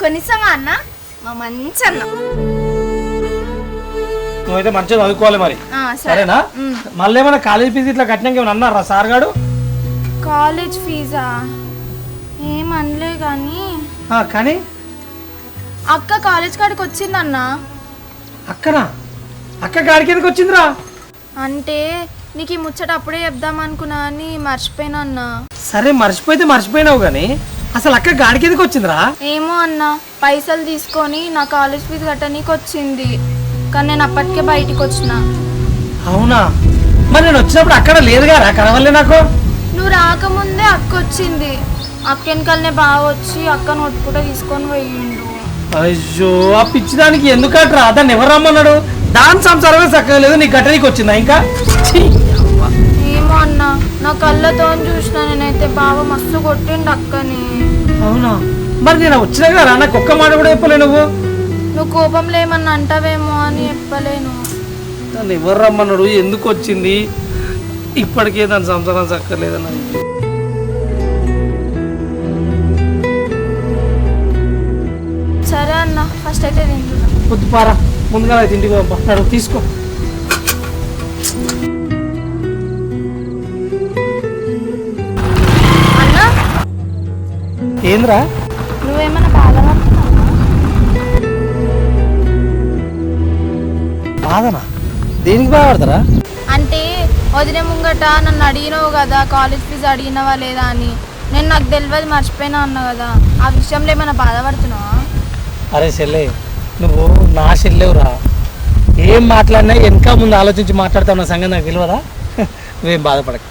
కొనిస్తావా అన్న? మా మంచి అన్న. నువ్వైతే మంచిగా చదువుకోవాలి మరి, సరేనా? మళ్ళీ ఏమైనా కాలేజ్ ఫీజు ఇట్లా కట్టినాక ఏమైనా అన్నారా సార్ గారు? కాలేజ్ ఫీజా ఏమనలే కానీ కానీ అక్క కాలేజ్ కాడికి వచ్చిందన్న. అక్కనా? అక్క గాడికి ఎందుకు వచ్చిందిరా? అంటే నీకు ఈ ముచ్చట అప్పుడే చెప్దాం అనుకున్నా అని మర్చిపోయినా అన్న. సరే మర్చిపోయితే మర్చిపోయినావు కానీ అసలు అక్క గాడికి ఎందుకు వచ్చిందిరా? ఏమో అన్న, పైసలు తీసుకొని నా కాలేజ్ ఫీజు కట్టనీకి వచ్చింది, కానీ నేను అప్పటికే బయటికి వచ్చిన. అవునా? మరి నేను వచ్చినప్పుడు అక్కడ లేదు కదా, కనవల్లే నాకు. నువ్వు రాకముందే అక్క వచ్చింది. అక్క వెనకాలనే బాగా వచ్చి అక్కను ఒట్టుకుంటే తీసుకొని పోయిండు. అయ్యో, ఆ పిచ్చిదానికి ఎందుకట్రా? దాన్ని ఎవరు రమ్మన్నాడు? దాని సంసారమే చక్కగా లేదు, నీ గట్టనికి వచ్చిందా ఇంకా? ఏమో అన్న, నా కళ్ళతో చూసిన నేనైతే బాగా మస్తు కొట్టిండు అక్కని. అవునా? మరి నేను వచ్చినా కదా, నాకు ఒక్క మాట కూడా చెప్పలే నువ్వు. నువ్వు కోపంలో ఏమన్నా అంటావేమో అని చెప్పలేను. దాన్ని ఎవరు రమ్మన్నాడు? ఎందుకు వచ్చింది? ఇప్పటికే దాని సంసారం చక్కలేదన్న. సరే అన్న, ఫస్ట్ అయితే తింటున్నా. పొద్దు పారా, ముందుగా అయితే ఇంటికి పంపాడు, తీసుకో. అన్న, ఏంద్రా? నువ్వేమన్నా బాధపడుతున్నావా? బాధనా? దేనికి బాధపడతారా? అంటే వదిలే ముంగట నన్ను అడిగినావు కదా కాలేజ్ ఫీజు అడిగినవా లేదా అని. నేను నాకు తెలియదు మర్చిపోయినా అన్న కదా, ఆ విషయంలో ఏమైనా బాధపడుతున్నావా? అరే చెల్లె, నువ్వు నా చెల్లెవురా. ఏం మాట్లాడినా వెనక ముందు ఆలోచించి మాట్లాడుతావు, నా సంగతి నాకు తెలియదా? నువ్వేం బాధపడకు.